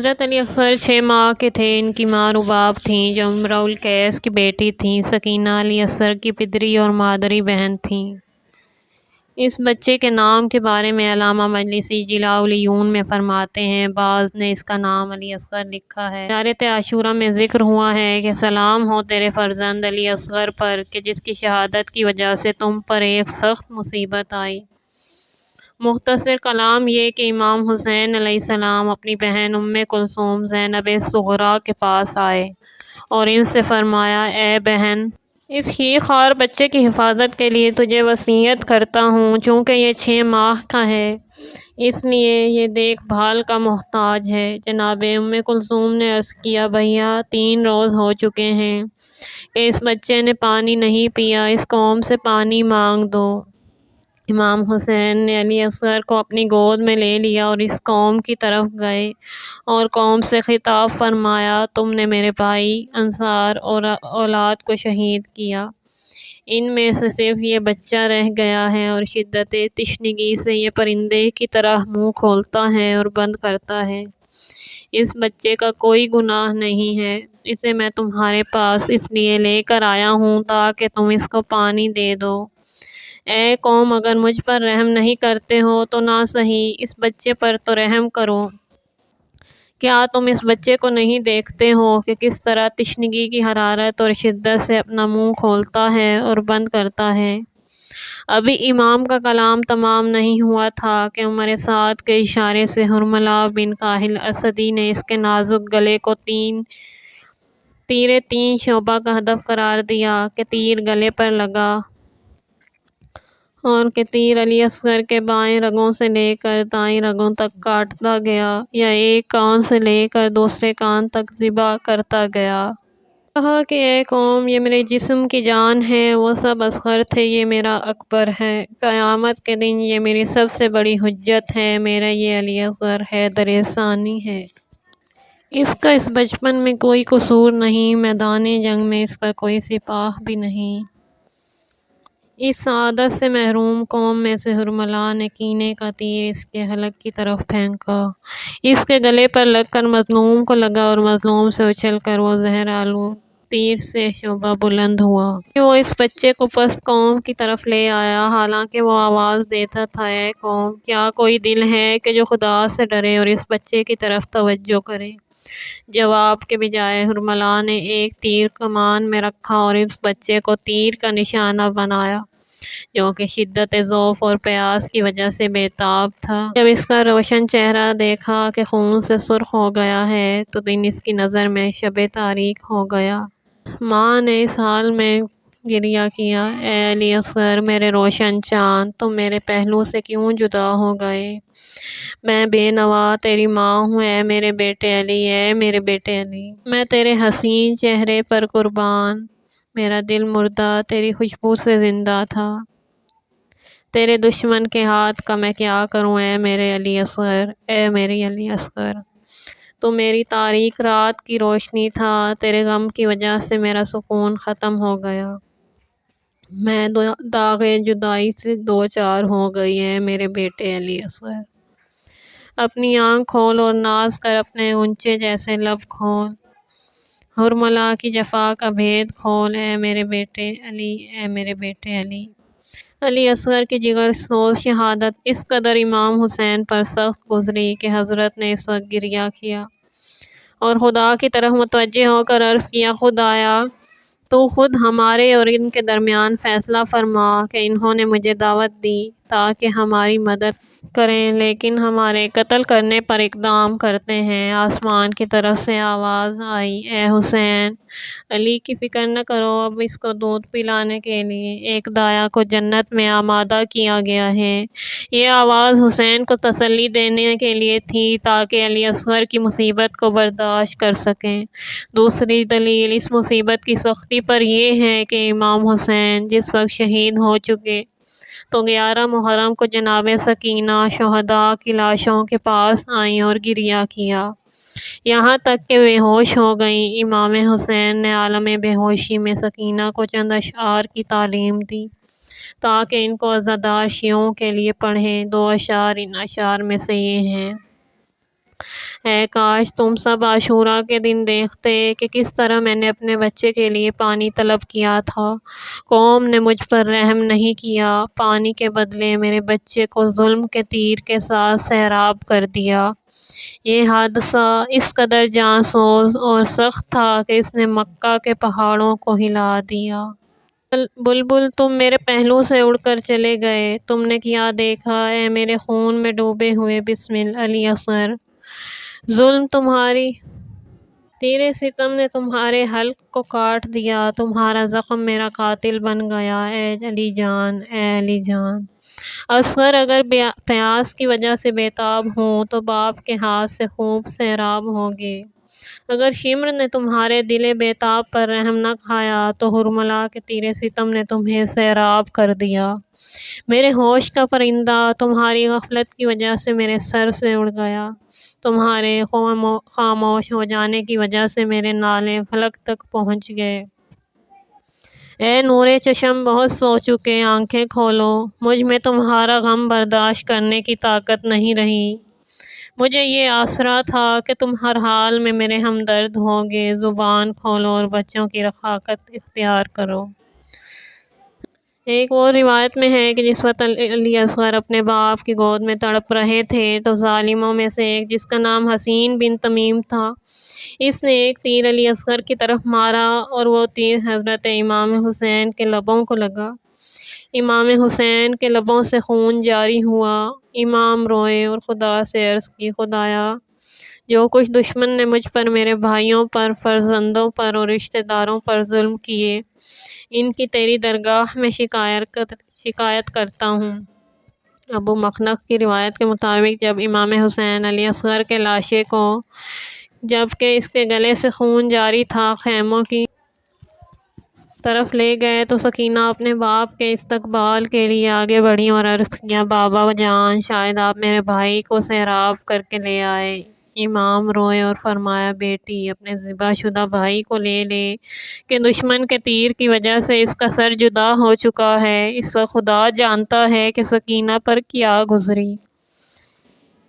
حضرت علی اکبر 6 ماہ کے تھے۔ ان کی ماں رباب تھیں جو امرؤ القیس کی بیٹی تھیں۔ سکینہ علی اصغر کی پدری اور مادری بہن تھیں۔ اس بچے کے نام کے بارے میں علامہ مجلسی جلاء العیون میں فرماتے ہیں، بعض نے اس کا نام علی اصغر لکھا ہے۔ زیارت عاشورہ میں ذکر ہوا ہے کہ سلام ہو تیرے فرزند علی اصغر پر کہ جس کی شہادت کی وجہ سے تم پر ایک سخت مصیبت آئی۔ مختصر کلام یہ کہ امام حسین علیہ السلام اپنی بہن ام کلثوم زینب صغریٰ کے پاس آئے اور ان سے فرمایا، اے بہن، اس خیر خوار بچے کی حفاظت کے لیے تجھے وصیت کرتا ہوں۔ چونکہ یہ 6 ماہ کا ہے اس لیے یہ دیکھ بھال کا محتاج ہے۔ جناب ام کلثوم نے عرض کیا، بھیا 3 روز ہو چکے ہیں کہ اس بچے نے پانی نہیں پیا، اس قوم سے پانی مانگ دو۔ امام حسین نے علی اصغر کو اپنی گود میں لے لیا اور اس قوم کی طرف گئے اور قوم سے خطاب فرمایا، تم نے میرے بھائی انصار اور اولاد کو شہید کیا، ان میں سے صرف یہ بچہ رہ گیا ہے اور شدت تشنگی سے یہ پرندے کی طرح منہ کھولتا ہے اور بند کرتا ہے۔ اس بچے کا کوئی گناہ نہیں ہے، اسے میں تمہارے پاس اس لیے لے کر آیا ہوں تاکہ تم اس کو پانی دے دو۔ اے قوم، اگر مجھ پر رحم نہیں کرتے ہو تو نہ سہی اس بچے پر تو رحم کرو۔ کیا تم اس بچے کو نہیں دیکھتے ہو کہ کس طرح تشنگی کی حرارت اور شدت سے اپنا منہ کھولتا ہے اور بند کرتا ہے؟ ابھی امام کا کلام تمام نہیں ہوا تھا کہ عمر سعد کے اشارے سے حرملہ بن کاہل اسدی نے اس کے نازک گلے کو تیر 3 شعبہ کا ہدف قرار دیا کہ تیر گلے پر لگا اور کہ تیر علی اصغر کے بائیں رگوں سے لے کر دائیں رگوں تک کاٹتا گیا یا ایک کان سے لے کر دوسرے کان تک ذبح کرتا گیا۔ کہا کہ اے قوم، یہ میرے جسم کی جان ہے، وہ سب اصغر تھے، یہ میرا اکبر ہے۔ قیامت کے دن یہ میری سب سے بڑی حجت ہے، میرا یہ علی اصغر حیدر ثانی ہے۔ اس کا اس بچپن میں کوئی قصور نہیں، میدان جنگ میں اس کا کوئی سپاہ بھی نہیں۔ اس سعادت سے محروم قوم میں سے حرملہ نے کینے کا تیر اس کے حلق کی طرف پھینکا، اس کے گلے پر لگ کر مظلوم کو لگا اور مظلوم سے اچھل کر وہ زہر آلود تیر سے شعبہ بلند ہوا کہ وہ اس بچے کو پست قوم کی طرف لے آیا، حالانکہ وہ آواز دیتا تھا، اے قوم، کیا کوئی دل ہے کہ جو خدا سے ڈرے اور اس بچے کی طرف توجہ کرے؟ جواب کے بجائے حرملہ نے ایک تیر کمان میں رکھا اور اس بچے کو تیر کا نشانہ بنایا، جو کہ شدت ذوف اور پیاس کی وجہ سے بے تاب تھا۔ جب اس کا روشن چہرہ دیکھا کہ خون سے سرخ ہو گیا ہے تو دن اس کی نظر میں شب تاریک ہو گیا۔ ماں نے اس حال میں گریہ کیا، اے علی اصغر، میرے روشن چاند، تم میرے پہلو سے کیوں جدا ہو گئے؟ میں بے نوا تیری ماں ہوں، اے میرے بیٹے علی، اے میرے بیٹے علی، میں تیرے حسین چہرے پر قربان، میرا دل مردہ تیری خوشبو سے زندہ تھا۔ تیرے دشمن کے ہاتھ کا میں کیا کروں، اے میرے علی اصغر، اے میری علی اصغر، تو میری تاریک رات کی روشنی تھا، تیرے غم کی وجہ سے میرا سکون ختم ہو گیا، میں داغ جدائی سے دوچار ہو گئی، اے میرے بیٹے علی اصغر، اپنی آنکھ کھول اور ناز کر اپنے غنچے جیسے لب کھول، حرملہ کی جفا کا بھید کھول، اے میرے بیٹے علی، اے میرے بیٹے علی۔ علی اصغر کی جگر سوز شہادت اس قدر امام حسین پر سخت گزری کہ حضرت نے اس وقت گریہ کیا اور خدا کی طرف متوجہ ہو کر عرض کیا، خدایا، تو خود ہمارے اور ان کے درمیان فیصلہ فرما کہ انہوں نے مجھے دعوت دی تاکہ ہماری مدد کریں لیکن ہمارے قتل کرنے پر اقدام کرتے ہیں۔ آسمان کی طرف سے آواز آئی، اے حسین، علی کی فکر نہ کرو، اب اس کو دودھ پلانے کے لیے ایک دایا کو جنت میں آمادہ کیا گیا ہے۔ یہ آواز حسین کو تسلی دینے کے لیے تھی تاکہ علی اصغر کی مصیبت کو برداشت کر سکیں۔ دوسری دلیل اس مصیبت کی سختی پر یہ ہے کہ امام حسین جس وقت شہید ہو چکے تو 11 محرم کو جناب سکینہ شہداء کی لاشوں کے پاس آئیں اور گریہ کیا، یہاں تک کہ بے ہوش ہو گئیں۔ امام حسین نے عالم بے ہوشی میں سکینہ کو چند اشعار کی تعلیم دی تاکہ ان کو عزادار شیعوں کے لیے پڑھیں۔ 2 اشعار ان اشعار میں سے یہ ہیں، اے کاش تم سب عاشوراء کے دن دیکھتے کہ کس طرح میں نے اپنے بچے کے لیے پانی طلب کیا تھا۔ قوم نے مجھ پر رحم نہیں کیا، پانی کے بدلے میرے بچے کو ظلم کے تیر کے ساتھ سیراب کر دیا۔ یہ حادثہ اس قدر جاں سوز اور سخت تھا کہ اس نے مکہ کے پہاڑوں کو ہلا دیا۔ بلبل تم میرے پہلو سے اڑ کر چلے گئے، تم نے کیا دیکھا اے میرے خون میں ڈوبے ہوئے بسمل علی اصغر؟ ظلم تمہاری تیر ستم نے تمہارے حلق کو کاٹ دیا، تمہارا زخم میرا قاتل بن گیا اے علی جان، اے علی جان۔ اصغر اگر پیاس کی وجہ سے بےتاب ہوں تو باپ کے ہاتھ سے خوب سیراب ہوگے۔ اگر شمر نے تمہارے دل بےتاب پر رحم نہ کھایا تو ہرملا کے تیر ستم نے تمہیں سیراب کر دیا۔ میرے ہوش کا پرندہ تمہاری غفلت کی وجہ سے میرے سر سے اڑ گیا، تمہارے خاموش ہو جانے کی وجہ سے میرے نالے فلک تک پہنچ گئے۔ اے نور چشم بہت سو چکے، آنکھیں کھولو، مجھ میں تمہارا غم برداشت کرنے کی طاقت نہیں رہی۔ مجھے یہ آسرا تھا کہ تم ہر حال میں میرے ہمدرد ہوگے، زبان کھولو اور بچوں کی رفاقت اختیار کرو۔ ایک اور روایت میں ہے کہ جس وقت علی اصغر اپنے باپ کی گود میں تڑپ رہے تھے تو ظالموں میں سے ایک جس کا نام حسین بن تمیم تھا، اس نے ایک تیر علی اصغر کی طرف مارا اور وہ تیر حضرت امام حسین کے لبوں کو لگا۔ امام حسین کے لبوں سے خون جاری ہوا۔ امام روئے اور خدا سے عرض کی، خدایا جو کچھ دشمن نے مجھ پر، میرے بھائیوں پر، فرزندوں پر اور رشتہ داروں پر ظلم کیے، ان کی تیری درگاہ میں شکایت کرتا ہوں۔ ابو مخنف کی روایت کے مطابق جب امام حسین علی اصغر کے لاشے کو جبکہ اس کے گلے سے خون جاری تھا خیموں کی طرف لے گئے تو سکینہ اپنے باپ کے استقبال کے لیے آگے بڑھی اور عرض کیا، بابا جان شاید آپ میرے بھائی کو سیراب کر کے لے آئے۔ امام روئے اور فرمایا، بیٹی اپنے ذبح شدہ بھائی کو لے لے کہ دشمن کے تیر کی وجہ سے اس کا سر جدا ہو چکا ہے، اس وقت خدا جانتا ہے کہ سکینہ پر کیا گزری۔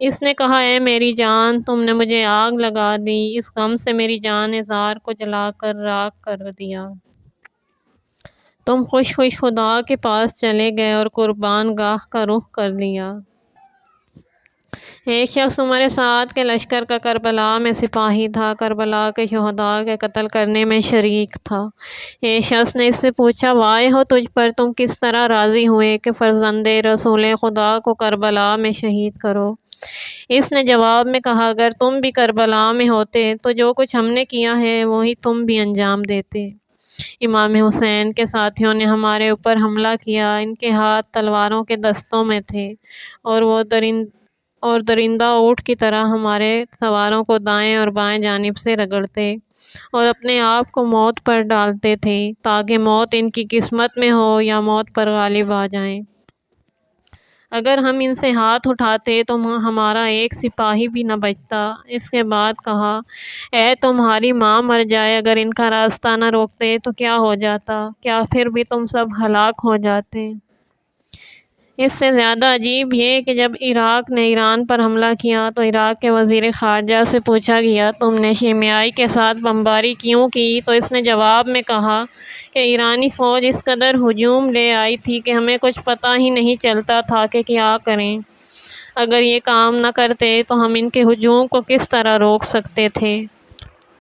اس نے کہا، اے میری جان تم نے مجھے آگ لگا دی، اس غم سے میری جان زار کو جلا کر راکھ کر دیا۔ تم خوش خوش خدا کے پاس چلے گئے اور قربان گاہ کا رخ کر لیا۔ ایک شخص عمر سعد کے لشکر کا کربلا میں سپاہی تھا، کربلا کے شہداء کے قتل کرنے میں شریک تھا۔ ایک شخص نے اس سے پوچھا، وائے ہو تجھ پر، تم کس طرح راضی ہوئے کہ فرزند رسول خدا کو کربلا میں شہید کرو؟ اس نے جواب میں کہا، اگر تم بھی کربلا میں ہوتے تو جو کچھ ہم نے کیا ہے وہی تم بھی انجام دیتے۔ امام حسین کے ساتھیوں نے ہمارے اوپر حملہ کیا، ان کے ہاتھ تلواروں کے دستوں میں تھے اور وہ درندہ اونٹ کی طرح ہمارے سواروں کو دائیں اور بائیں جانب سے رگڑتے اور اپنے آپ کو موت پر ڈالتے تھے تاکہ موت ان کی قسمت میں ہو یا موت پر غالب آ جائیں۔ اگر ہم ان سے ہاتھ اٹھاتے تو ہمارا ایک سپاہی بھی نہ بچتا۔ اس کے بعد کہا، اے تمہاری ماں مر جائے، اگر ان کا راستہ نہ روکتے تو کیا ہو جاتا؟ کیا پھر بھی تم سب ہلاک ہو جاتے؟ اس سے زیادہ عجیب یہ کہ جب عراق نے ایران پر حملہ کیا تو عراق کے وزیر خارجہ سے پوچھا گیا، تم نے شیمیائی کے ساتھ بمباری کیوں کی؟ تو اس نے جواب میں کہا کہ ایرانی فوج اس قدر ہجوم لے آئی تھی کہ ہمیں کچھ پتہ ہی نہیں چلتا تھا کہ کیا کریں۔ اگر یہ کام نہ کرتے تو ہم ان کے ہجوم کو کس طرح روک سکتے تھے؟